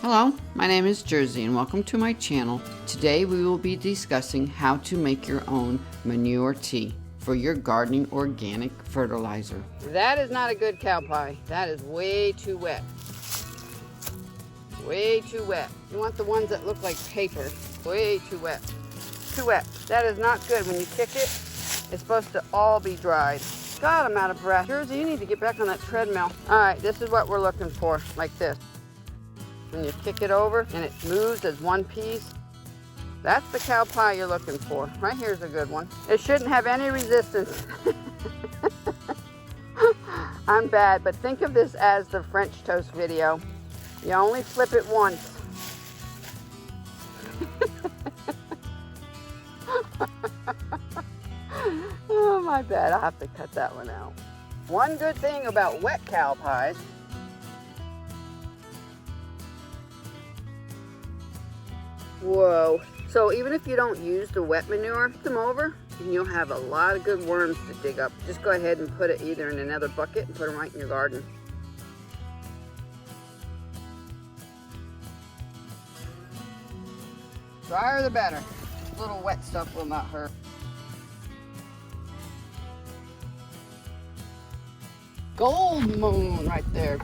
Hello, my name is Jersey and welcome to my channel. Today we will be discussing how to make your own manure tea for your gardening organic fertilizer. That is not a good cow pie. That is way too wet. Way too wet. You want the ones that look like paper. Way too wet. Too wet. That is not good. When you kick it, it's supposed to all be dried. God, I'm out of breath. Jersey, you need to get back on that treadmill. All right, this is what we're looking for, like this. When you kick it over and it moves as one piece, that's the cow pie you're looking for. Right here's a good one. It shouldn't have any resistance. I'm bad, but think of this as the French toast video. You only flip it once. Oh, my bad. I'll have to cut that one out. One good thing about wet cow pies, whoa. So even if you don't use the wet manure, put them over and you'll have a lot of good worms to dig up. Just go ahead and put it either in another bucket and put them right in your garden. Drier the better. A little wet stuff will not hurt. Gold moon right there.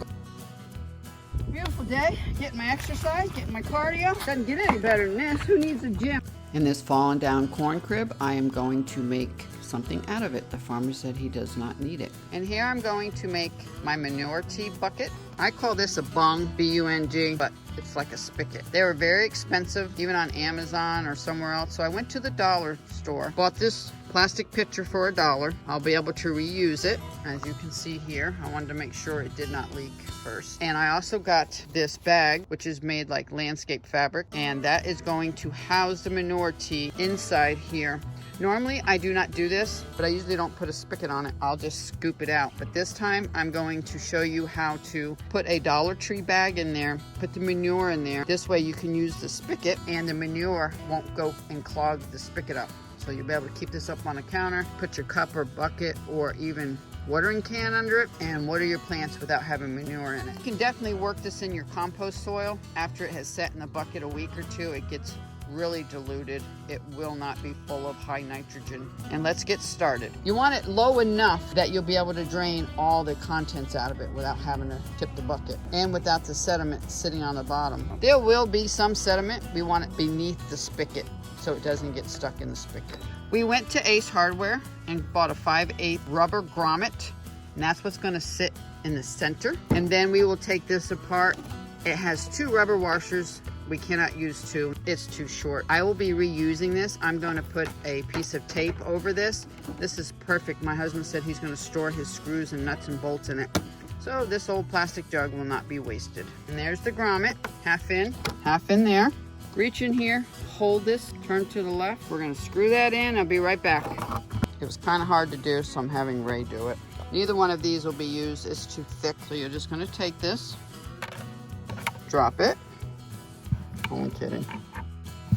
Beautiful day, getting my exercise, getting my cardio. Doesn't get any better than this. Who needs a gym? In this fallen down corn crib, I am going to make something out of it. The farmer said he does not need it. And here I'm going to make my manure tea bucket. I call this a bung, B-U-N-G, but it's like a spigot. They were very expensive, even on Amazon or somewhere else. So I went to the dollar store, bought this plastic pitcher for $1. I'll be able to reuse it. As you can see here, I wanted to make sure it did not leak first. And I also got this bag, which is made like landscape fabric, and that is going to house the manure tea inside here. Normally I do not do this, but I usually don't put a spigot on it. I'll just scoop it out. But this time I'm going to show you how to put a Dollar Tree bag in there, put the manure in there. This way you can use the spigot and the manure won't go and clog the spigot up. So you'll be able to keep this up on the counter, put your cup or bucket or even watering can under it and water your plants without having manure in it. You can definitely work this in your compost soil. After it has sat in the bucket a week or two, it gets really diluted. It will not be full of high nitrogen. And let's get started. You want it low enough that you'll be able to drain all the contents out of it without having to tip the bucket and without the sediment sitting on the bottom. There will be some sediment. We want it beneath the spigot so it doesn't get stuck in the spigot. We went to Ace Hardware and bought a 5/8 rubber grommet, and that's what's going to sit in the center. And then we will take this apart. It has 2 rubber washers. We cannot use 2, it's too short. I will be reusing this. I'm going to put a piece of tape over this. This is perfect. My husband said he's going to store his screws and nuts and bolts in it. So this old plastic jug will not be wasted. And there's the grommet, half in there. Reach in here, hold this, turn to the left. We're going to screw that in. I'll be right back. It was kind of hard to do, so I'm having Ray do it. Neither one of these will be used. It's too thick. So you're just going to take this, drop it. Only kidding.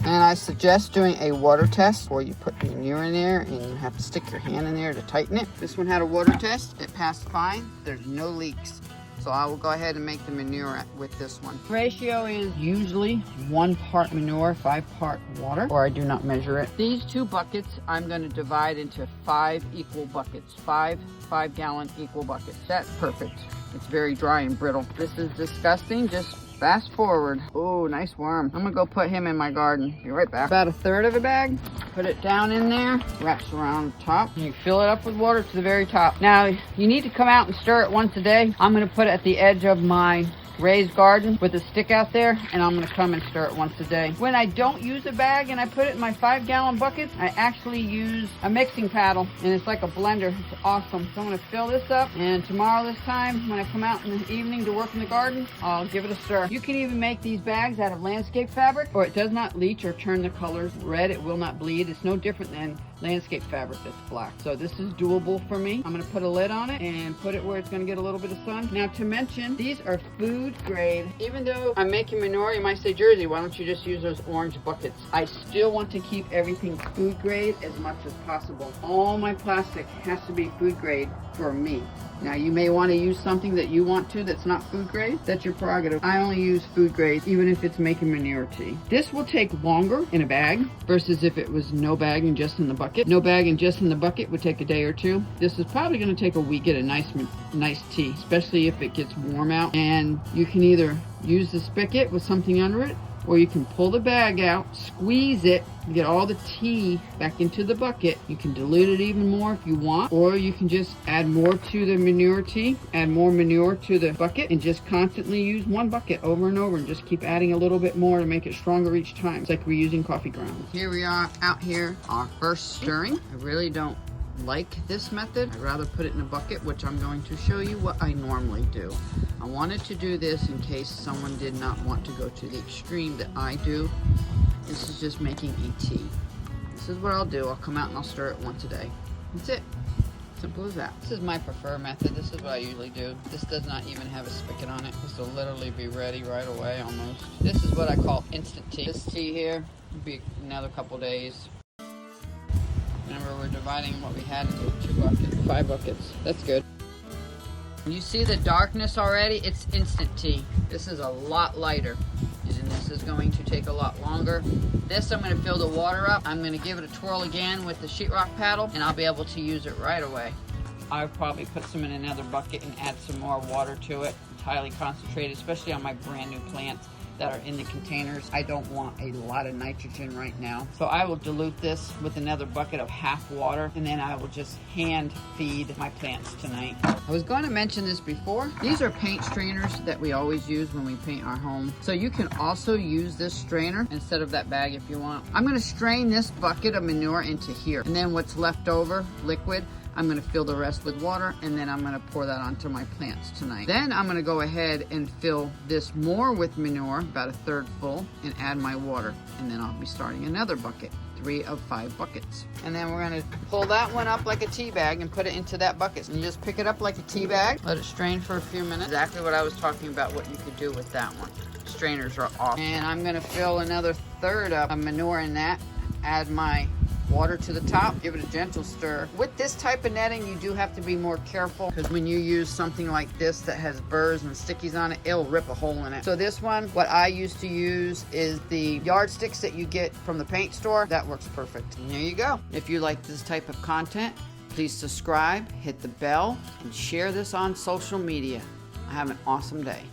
And I suggest doing a water test where you put manure in there and you have to stick your hand in there to tighten it. This one had a water test. It passed fine. There's no leaks. So I will go ahead and make the manure with this one. Ratio is usually 1 part manure, 5 part water, or I do not measure it. These 2 buckets I'm going to divide into 5 equal buckets. 5 5-gallon equal buckets. That's perfect. It's very dry and brittle. This is disgusting. Just fast forward. Oh, nice worm. I'm gonna go put him in my garden. Be right back. About 1/3 of a bag. Put it down in there. Wraps around the top. You fill it up with water to the very top. Now, you need to come out and stir it once a day. I'm gonna put it at the edge of my raised garden with a stick out there, and I'm gonna come and stir it once a day. When I don't use a bag and I put it in my 5-gallon buckets, I actually use a mixing paddle, and it's like a blender. It's awesome. So I'm gonna fill this up, and tomorrow this time, when I come out in the evening to work in the garden, I'll give it a stir. You can even make these bags out of landscape fabric, or it does not leach or turn the colors red. It will not bleed. It's no different than landscape fabric that's black. So this is doable for me. I'm gonna put a lid on it and put it where it's gonna get a little bit of sun. Now, to mention, these are food grade. Even though I'm making manure, you might say, Jersey, why don't you just use those orange buckets? I still want to keep everything food grade as much as possible. All my plastic has to be food grade for me. Now you may want to use something that you want to that's not food grade. That's your prerogative. I only use food grade even if it's making manure tea. This will take longer in a bag versus if it was no bag and just in the bucket. No bag and just in the bucket would take a day or two. This is probably going to take a week to get a nice tea, especially if it gets warm out. And you can either use the spigot with something under it, or you can pull the bag out, squeeze it, get all the tea back into the bucket. You can dilute it even more if you want, or you can just add more to the manure tea, add more manure to the bucket, and just constantly use one bucket over and over and just keep adding a little bit more to make it stronger each time. It's like we're using coffee grounds. Here we are out here, our first stirring. I really don't like this method. I'd rather put it in a bucket, which I'm going to show you what I normally do. I wanted to do this in case someone did not want to go to the extreme that I do. This is just making a tea. This is what I'll do. I'll come out and I'll stir it once a day. That's it. Simple as that. This is my preferred method. This is what I usually do. This does not even have a spigot on it. This will literally be ready right away almost. This is what I call instant tea. This tea here will be another couple days. Remember, we're dividing what we had into 5 buckets. That's good. You see the darkness already? It's instant tea. This is a lot lighter, and this is going to take a lot longer. This, I'm going to fill the water up. I'm going to give it a twirl again with the sheetrock paddle, and I'll be able to use it right away. I'll probably put some in another bucket and add some more water to it. It's highly concentrated, especially on my brand new plants that are in the containers. I don't want a lot of nitrogen right now. So I will dilute this with another bucket of half water, and then I will just hand feed my plants tonight. I was going to mention this before. These are paint strainers that we always use when we paint our home. So you can also use this strainer instead of that bag if you want. I'm gonna strain this bucket of manure into here, and then what's left over, liquid, I'm gonna fill the rest with water, and then I'm gonna pour that onto my plants tonight. Then I'm gonna go ahead and fill this more with manure, about 1/3 full, and add my water. And then I'll be starting another bucket, 3 of 5 buckets. And then we're gonna pull that one up like a tea bag and put it into that bucket. And you just pick it up like a tea bag, let it strain for a few minutes. Exactly what I was talking about, what you could do with that one. Strainers are off. And I'm gonna fill another 1/3 of manure in that, add my water to the top, give it a gentle stir. With this type of netting, you do have to be more careful, because when you use something like this that has burrs and stickies on it, it'll rip a hole in it. So this one, what I used to use is the yardsticks that you get from the paint store. That works perfect. And there you go. If you like this type of content, please subscribe, hit the bell, and share this on social media. Have an awesome day.